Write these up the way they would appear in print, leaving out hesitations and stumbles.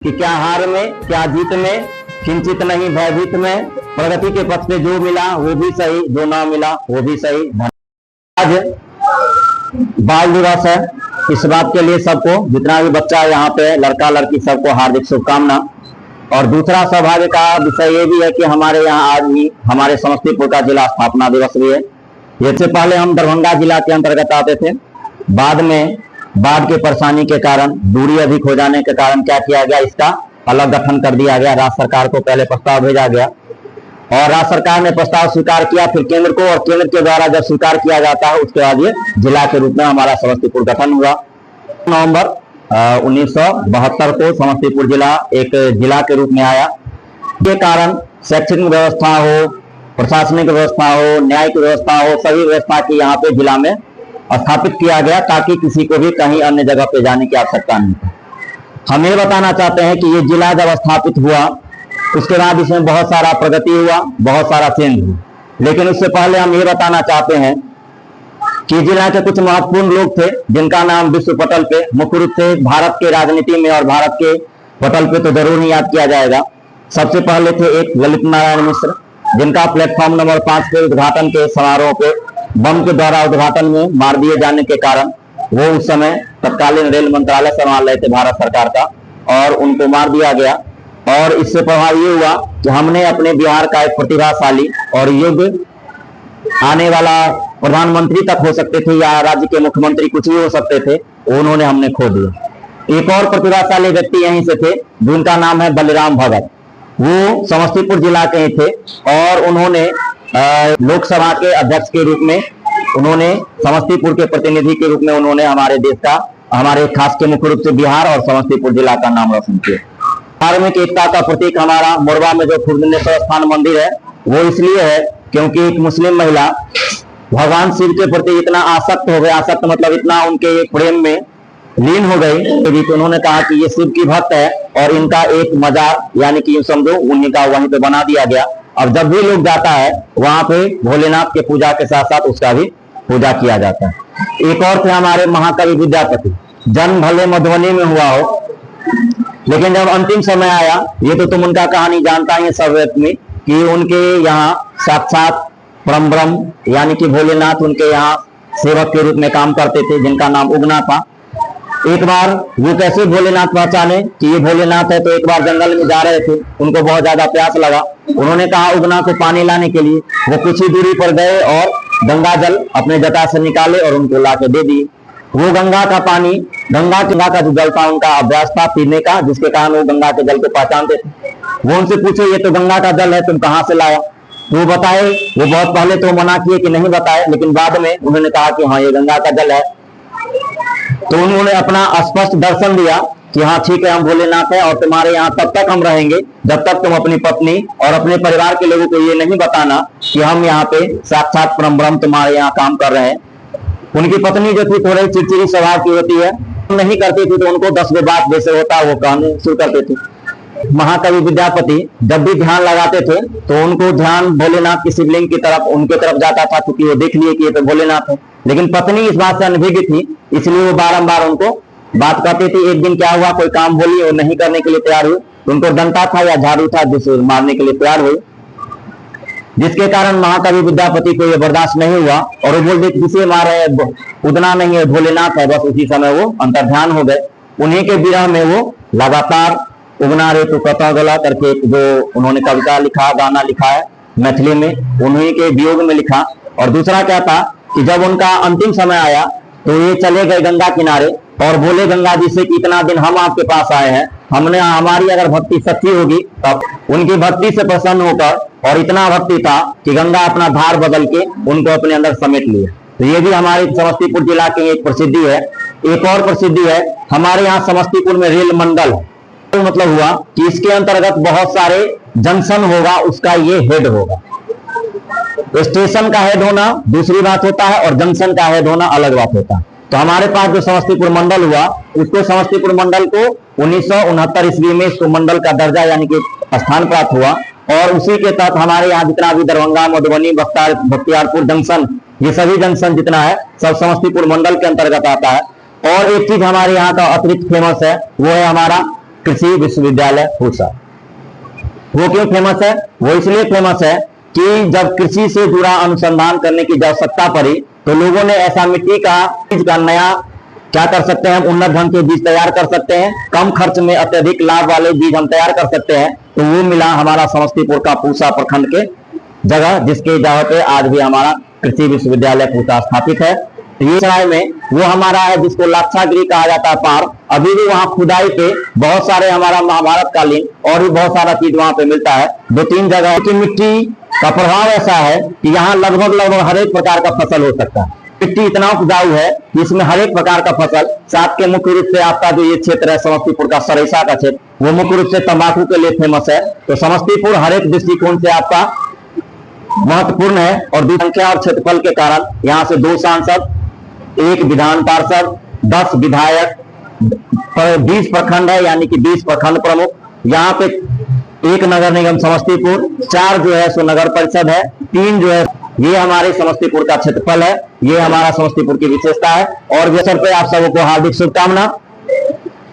कि क्या हार में क्या जीत में, किंचित नहीं भयभीत में, प्रगति के पथ पे जो मिला वो भी सही, जो ना मिला वो भी सही। आज बाल दिवस है। इस बात के लिए सबको, जितना भी बच्चा है यहाँ पे, लड़का लड़की, सबको हार्दिक शुभकामना। और दूसरा सौभाग्य का विषय ये भी है कि हमारे यहाँ आज ही हमारे समस्तीपुर का जिला स्थापना दिवस भी है। इससे पहले हम दरभंगा जिला के अंतर्गत आते थे। बाद में बाढ़ के परेशानी के कारण, दूरी अधिक हो जाने के कारण क्या किया गया, इसका अलग गठन कर दिया गया। राज्य सरकार को पहले प्रस्ताव भेजा गया और राज्य सरकार ने प्रस्ताव स्वीकार किया, फिर केंद्र को, और केंद्र के द्वारा जब स्वीकार किया जाता है उसके बाद ये जिला के रूप में हमारा समस्तीपुर गठन हुआ। नवंबर 1972 को समस्तीपुर जिला एक जिला के रूप में आया। के कारण शैक्षणिक व्यवस्था हो, प्रशासनिक व्यवस्था हो, न्यायिक व्यवस्था हो, सभी व्यवस्था की यहाँ पे जिला में स्थापित किया गया, ताकि किसी को भी कहीं अन्य जगह पे जाने की आवश्यकता नहीं थी। हम ये बताना चाहते हैं कि ये जिला जब स्थापित हुआ उसके बाद इसमें बहुत सारा प्रगति हुआ, बहुत सारा चेंज हुआ। लेकिन उससे पहले हम ये बताना चाहते हैं कि जिला के कुछ महत्वपूर्ण लोग थे जिनका नाम विश्व पटल पे, मुख्य रूप से भारत के राजनीति में और भारत के पटल पे तो जरूर ही याद किया जाएगा। सबसे पहले थे एक ललित नारायण मिश्र, जिनका प्लेटफॉर्म नंबर 5 के उद्घाटन के समारोह पे बम के द्वारा उद्घाटन में मार दिए जाने के कारण, वो उस समय तत्कालीन रेल मंत्रालय संभाल रहे थे भारत सरकार का, और उनको मार दिया गया। और इससे प्रभाव ये हुआ कि हमने अपने बिहार का एक प्रतिभाशाली और योग्य आने वाला प्रधानमंत्री तक हो सकते थे या राज्य के मुख्यमंत्री कुछ भी हो सकते थे, उन्होंने हमने खो दिया। एक और प्रतिभाशाली व्यक्ति यहीं से थे जिनका नाम है बलिराम भगत। वो समस्तीपुर जिला के ही थे और उन्होंने लोकसभा के अध्यक्ष के रूप में, उन्होंने समस्तीपुर के प्रतिनिधि के रूप में उन्होंने हमारे देश का, हमारे खास के मुख्य रूप से बिहार और समस्तीपुर जिला का नाम रोशन किया। धार्मिक एकता का प्रतीक हमारा मोरबा में जो खुर्दनेश्वर स्थान मंदिर है, वो इसलिए है क्योंकि एक मुस्लिम महिला भगवान शिव के प्रति इतना आसक्त हो गए, आसक्त मतलब इतना उनके प्रेम में लीन हो गई, तो उन्होंने कहा कि ये शिव की भक्त है और इनका एक मजार, यानी कि समझो उन्हीं का वहीं पे बना दिया गया। अब जब भी लोग जाता है वहां पे भोलेनाथ के पूजा के साथ साथ उसका भी पूजा किया जाता है। एक और थे हमारे महाकवि विद्यापति, जन्म भले मधुबनी में हुआ हो, लेकिन जब अंतिम समय आया, ये तो तुम उनका कहानी जानता ही सब व्यक्ति, कि उनके यहाँ साक्षात परम ब्रह्म यानी कि भोलेनाथ उनके यहाँ सेवक के रूप में काम करते थे, जिनका नाम उगना था। एक बार वो कैसे भोलेनाथ पहचाने कि ये भोलेनाथ है, तो एक बार जंगल में जा रहे थे, उनको बहुत ज्यादा प्यास लगा, उन्होंने कहा उगना को पानी लाने के लिए। वो कुछ ही दूरी पर गए और गंगा जल अपने जटा से निकाले और उनको ला के दे दिए। वो गंगा का पानी, गंगा का जो जल था उनका अभ्यास था पीने का, जिसके कारण वो गंगा के जल को पहचानते थे। वो उनसे पूछे ये तो गंगा का जल है, तुम कहाँ से लाया? तो वो बताए, वो बहुत पहले तो मना किए कि नहीं बताए, लेकिन बाद में उन्होंने कहा कि हाँ ये गंगा का जल है। तो उन्होंने अपना स्पष्ट दर्शन दिया कि हाँ ठीक है, हम भोलेनाथ हैं और तुम्हारे यहाँ तब तक हम रहेंगे जब तक तुम अपनी पत्नी और अपने परिवार के लोगों को ये नहीं बताना कि हम यहाँ पे साक्षात परम ब्रह्म तुम्हारे यहाँ काम कर रहे हैं। उनकी पत्नी जो थी थोड़ी चिड़चिड़ी स्वभाव की होती है, नहीं करती थी, तो उनको 10 बात जैसे होता है वो कहने शुरू करते थे। महाकवि विद्यापति जब भी ध्यान लगाते थे तो उनको ध्यान भोलेनाथ की शिवलिंग की तरफ, उनके तरफ जाता था, क्योंकि वो देख लिए कि ये तो भोलेनाथ है। लेकिन पत्नी इस बात से अनभिज्ञ थी, इसलिए वो बारंबार उनको बात करती थी। एक दिन क्या हुआ, कोई काम बोली और नहीं करने के लिए तैयार हुई, तो उनको डंडा था या झाड़ू था जिसे मारने के लिए तैयार हुई, जिसके कारण महाकवि विद्यापति को ये बर्दाश्त नहीं हुआ और वो बोल दिए किसे मार रहे हैं, उगना नहीं है भोलेनाथ है। बस उसी समय वो अंतर्ध्यान हो गए। उन्हीं के विरह में वो लगातार उगना रे तो कथा गला करके जो उन्होंने कविता लिखा, गाना लिखा है मैथिली में, उन्हीं के वियोग में लिखा। और दूसरा क्या था कि जब उनका अंतिम समय आया तो ये चले गए गंगा किनारे और बोले गंगा जी से कि इतना दिन हम आपके पास आए हैं, हमने, हमारी अगर भक्ति सच्ची होगी तब। उनकी भक्ति से प्रसन्न होकर, और इतना भक्ति था कि गंगा अपना धार बदल के उनको अपने अंदर समेट लिया। तो ये भी हमारे समस्तीपुर जिला की एक प्रसिद्धि है। एक और प्रसिद्धि है हमारे यहाँ समस्तीपुर में रेल मंडल, मतलब हुआ कि इसके अंतर्गत बहुत सारे जंक्शन होगा, उसका ये हेड होगा। तो स्टेशन का हेड होना दूसरी बात होता है और जंक्शन का हेड होना अलग बात होता है। तो हमारे पास जो समस्तीपुर मंडल हुआ, उसको समस्तीपुर मंडल को 1969 ईस्वी में इसको मंडल का दर्जा यानी कि स्थान प्राप्त हुआ। और उसी के तहत हमारे यहाँ जितना भी दरभंगा, मधुबनी, बख्तियारपुर जंक्शन, ये सभी जंक्शन जितना है सब समस्तीपुर मंडल के अंतर्गत आता है। और एक चीज हमारे यहाँ का अतिरिक्त फेमस है, वो है हमारा कृषि विश्वविद्यालय पूसा। वो क्यों फेमस है? वो इसलिए फेमस है कि जब कृषि से जुड़ा अनुसंधान करने की आवश्यकता पड़ी तो लोगों ने ऐसा मिट्टी का बीज का नया क्या कर सकते हैं, हम उन्नत ढंग के बीज तैयार कर सकते हैं, कम खर्च में अत्यधिक लाभ वाले बीज हम तैयार कर सकते हैं। तो वो मिला हमारा समस्तीपुर का पूसा प्रखंड के जगह, जिसके जगह पे आज भी हमारा कृषि विश्वविद्यालय पूसा स्थापित है। ये सराय में वो हमारा है जिसको लाक्षागृह कहा जाता है पार्क। अभी भी वहाँ खुदाई पे बहुत सारे हमारा महाभारत कालीन और भी बहुत सारा चीज वहाँ पे मिलता है। 2-3 जगह की मिट्टी का प्रभाव ऐसा है कि यहाँ लगभग हर एक प्रकार का फसल हो सकता है। मिट्टी इतना उपजाऊ है कि इसमें हर एक प्रकार का फसल, साथ के मुख्य रूप से आपका जो ये क्षेत्र है समस्तीपुर का सरेसा का क्षेत्र, वो मुख्य रूप से तंबाकू के लिए फेमस है। तो समस्तीपुर हर एक दृष्टिकोण से आपका महत्वपूर्ण है और संख्या और क्षेत्रफल के कारण यहाँ से 2 सांसद, 1 विधान पार्षद, 10 विधायक, 20 प्रखंड है यानी कि 20 प्रखंड प्रमुख, यहाँ पे 1 नगर निगम समस्तीपुर, 4 जो है सो नगर परिषद है, 3 जो है ये हमारे समस्तीपुर का क्षेत्रफल है। ये हमारा समस्तीपुर की विशेषता है। और इस अवसर पे आप सबको हार्दिक शुभकामना।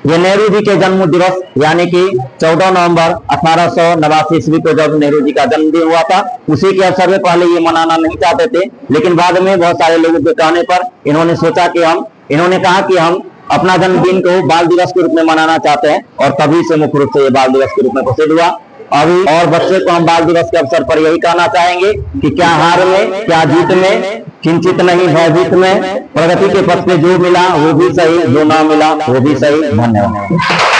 ये नेहरू जी के जन्म दिवस यानी कि 14 नवंबर 1889 ईस्वी को जब नेहरू जी का जन्मदिन हुआ था, उसी के अवसर में पहले ये मनाना नहीं चाहते थे, लेकिन बाद में बहुत सारे लोगों के कहने पर इन्होंने सोचा कि इन्होंने कहा कि हम अपना जन्मदिन को बाल दिवस के रूप में मनाना चाहते हैं और तभी से मुख्य रूप से ये बाल दिवस के रूप में प्रसिद्ध हुआ। अभी और बच्चे को हम बाल दिवस के अवसर पर यही कहना चाहेंगे कि क्या हार में क्या जीत में, किंचित नहीं भयभीत में, प्रगति के पथ पे जो मिला वो भी सही, जो ना मिला वो भी सही। धन्यवाद।